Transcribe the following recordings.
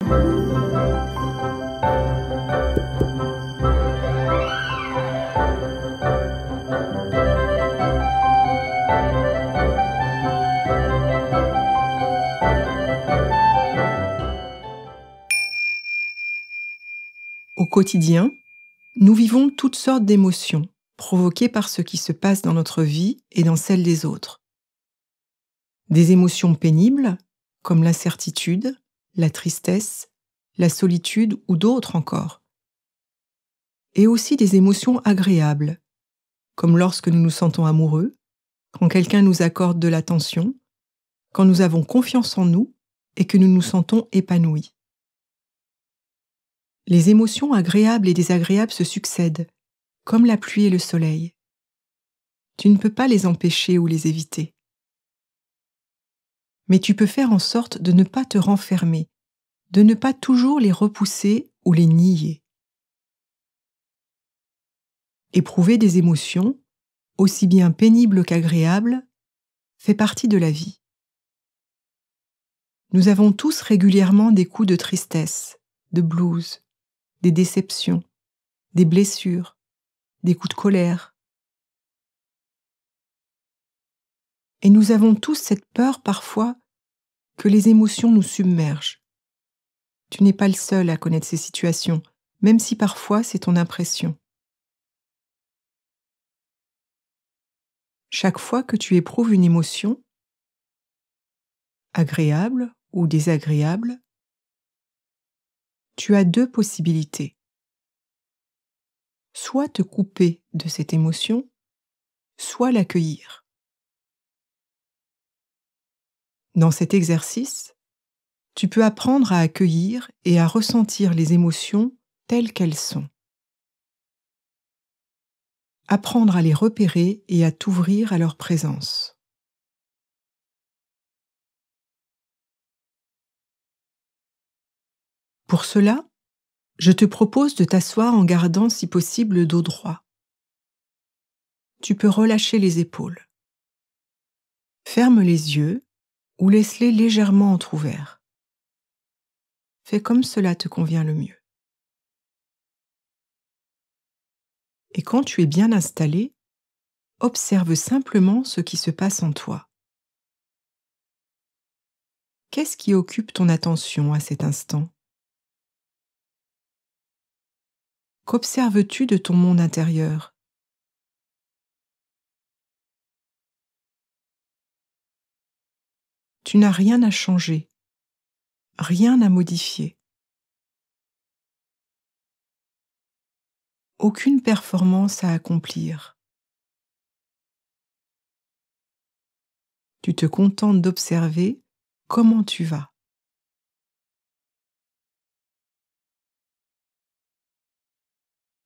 Au quotidien, nous vivons toutes sortes d'émotions provoquées par ce qui se passe dans notre vie et dans celle des autres. Des émotions pénibles, comme l'incertitude, la tristesse, la solitude ou d'autres encore. Et aussi des émotions agréables, comme lorsque nous nous sentons amoureux, quand quelqu'un nous accorde de l'attention, quand nous avons confiance en nous et que nous nous sentons épanouis. Les émotions agréables et désagréables se succèdent, comme la pluie et le soleil. Tu ne peux pas les empêcher ou les éviter. Mais tu peux faire en sorte de ne pas te renfermer, de ne pas toujours les repousser ou les nier. Éprouver des émotions, aussi bien pénibles qu'agréables, fait partie de la vie. Nous avons tous régulièrement des coups de tristesse, de blues, des déceptions, des blessures, des coups de colère. Et nous avons tous cette peur parfois que les émotions nous submergent. Tu n'es pas le seul à connaître ces situations, même si parfois c'est ton impression. Chaque fois que tu éprouves une émotion, agréable ou désagréable, tu as deux possibilités. Soit te couper de cette émotion, soit l'accueillir. Dans cet exercice, tu peux apprendre à accueillir et à ressentir les émotions telles qu'elles sont. Apprendre à les repérer et à t'ouvrir à leur présence. Pour cela, je te propose de t'asseoir en gardant si possible le dos droit. Tu peux relâcher les épaules. Ferme les yeux ou laisse-les légèrement entr'ouverts. Fais comme cela te convient le mieux. Et quand tu es bien installé, observe simplement ce qui se passe en toi. Qu'est-ce qui occupe ton attention à cet instant ? Qu'observes-tu de ton monde intérieur ? Tu n'as rien à changer, rien à modifier. Aucune performance à accomplir. Tu te contentes d'observer comment tu vas.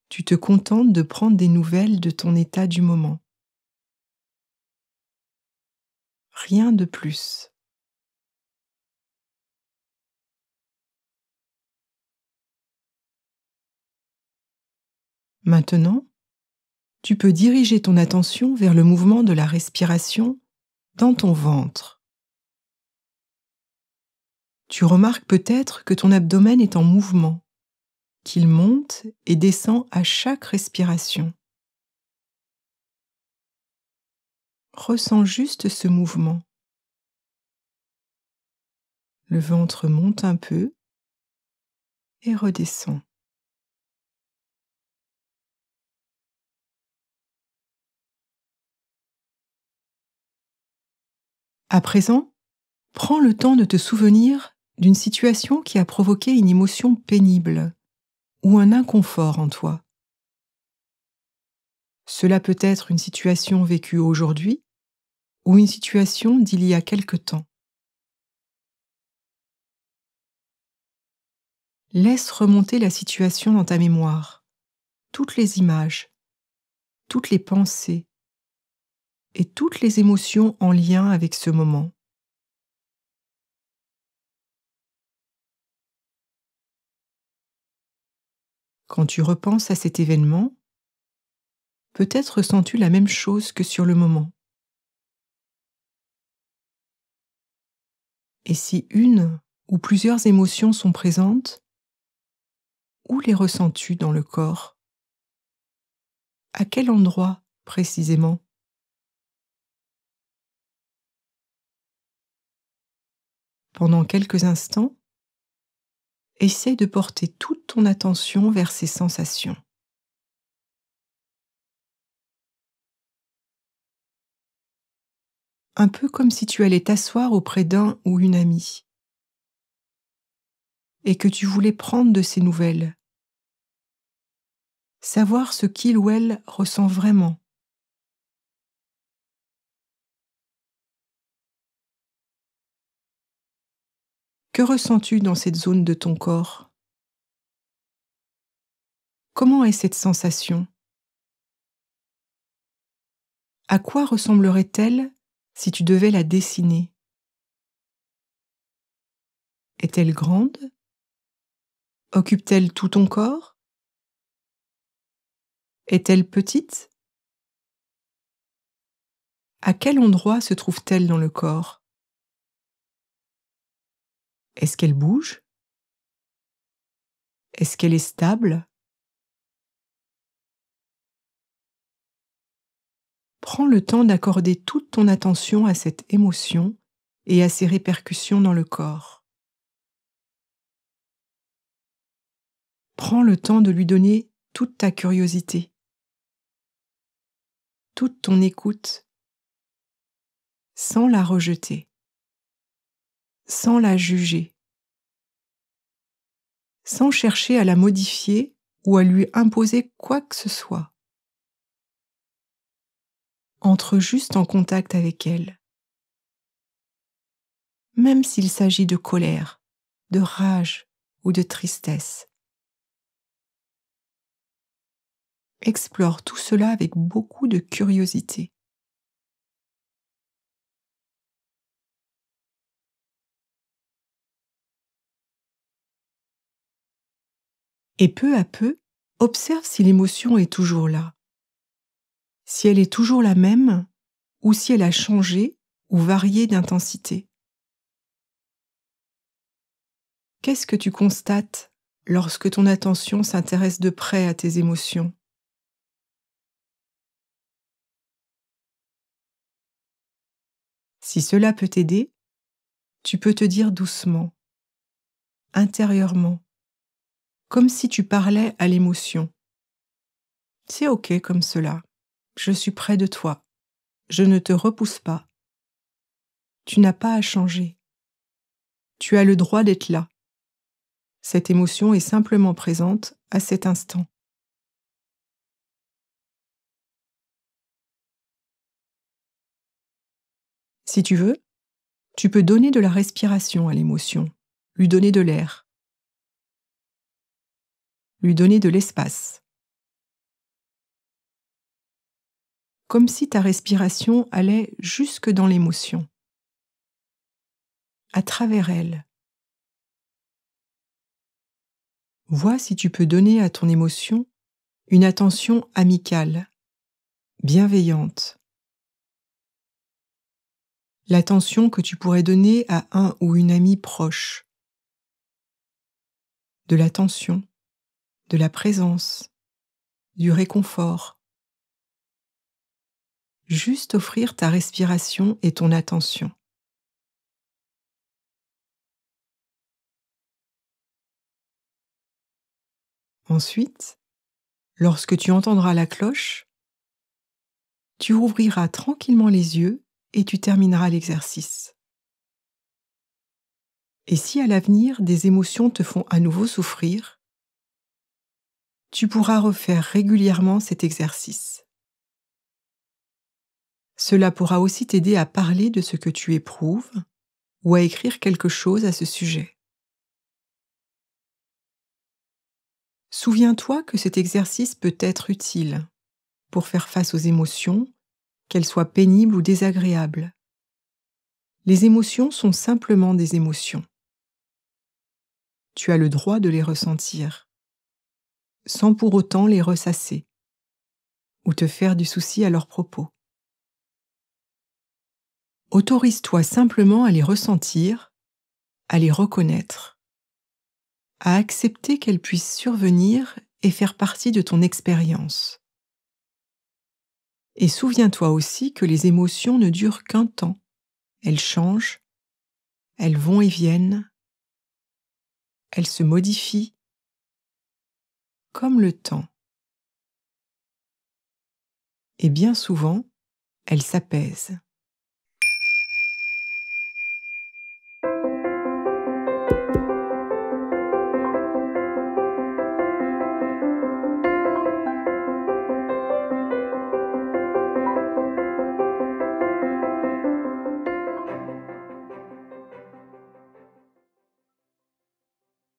Tu te contentes de prendre des nouvelles de ton état du moment. Rien de plus. Maintenant, tu peux diriger ton attention vers le mouvement de la respiration dans ton ventre. Tu remarques peut-être que ton abdomen est en mouvement, qu'il monte et descend à chaque respiration. Ressens juste ce mouvement. Le ventre monte un peu et redescend. À présent, prends le temps de te souvenir d'une situation qui a provoqué une émotion pénible ou un inconfort en toi. Cela peut être une situation vécue aujourd'hui ou une situation d'il y a quelque temps. Laisse remonter la situation dans ta mémoire, toutes les images, toutes les pensées et toutes les émotions en lien avec ce moment. Quand tu repenses à cet événement, peut-être ressens-tu la même chose que sur le moment. Et si une où plusieurs émotions sont présentes? Où les ressens-tu dans le corps? À quel endroit précisément? Pendant quelques instants, essaie de porter toute ton attention vers ces sensations. Un peu comme si tu allais t'asseoir auprès d'un ou une amie et que tu voulais prendre de ses nouvelles, savoir ce qu'il ou elle ressent vraiment. Que ressens-tu dans cette zone de ton corps? Comment est cette sensation? À quoi ressemblerait-elle si tu devais la dessiner? Est-elle grande? Occupe-t-elle tout ton corps? Est-elle petite? À quel endroit se trouve-t-elle dans le corps? Est-ce qu'elle bouge? Est-ce qu'elle est stable? Prends le temps d'accorder toute ton attention à cette émotion et à ses répercussions dans le corps. Prends le temps de lui donner toute ta curiosité, toute ton écoute, sans la rejeter, sans la juger, sans chercher à la modifier ou à lui imposer quoi que ce soit. Entre juste en contact avec elle. Même s'il s'agit de colère, de rage ou de tristesse. Explore tout cela avec beaucoup de curiosité. Et peu à peu, observe si l'émotion est toujours là, si elle est toujours la même ou si elle a changé ou varié d'intensité. Qu'est-ce que tu constates lorsque ton attention s'intéresse de près à tes émotions? Si cela peut t'aider, tu peux te dire doucement, intérieurement, comme si tu parlais à l'émotion. C'est OK comme cela. Je suis près de toi. Je ne te repousse pas. Tu n'as pas à changer. Tu as le droit d'être là. Cette émotion est simplement présente à cet instant. Si tu veux, tu peux donner de la respiration à l'émotion, lui donner de l'air, lui donner de l'espace. Comme si ta respiration allait jusque dans l'émotion, à travers elle. Vois si tu peux donner à ton émotion une attention amicale, bienveillante. L'attention que tu pourrais donner à un ou une amie proche. De l'attention, de la présence, du réconfort. Juste offrir ta respiration et ton attention. Ensuite, lorsque tu entendras la cloche, tu ouvriras tranquillement les yeux et tu termineras l'exercice. Et si à l'avenir des émotions te font à nouveau souffrir, tu pourras refaire régulièrement cet exercice. Cela pourra aussi t'aider à parler de ce que tu éprouves ou à écrire quelque chose à ce sujet. Souviens-toi que cet exercice peut être utile pour faire face aux émotions, qu'elles soient pénibles ou désagréables. Les émotions sont simplement des émotions. Tu as le droit de les ressentir, sans pour autant les ressasser ou te faire du souci à leur propos. Autorise-toi simplement à les ressentir à les reconnaître, à accepter qu'elles puissent survenir et faire partie de ton expérience. Et souviens-toi aussi que les émotions ne durent qu'un temps. Elles changent, elles vont et viennent, elles se modifient, comme le temps. Et bien souvent, elles s'apaisent.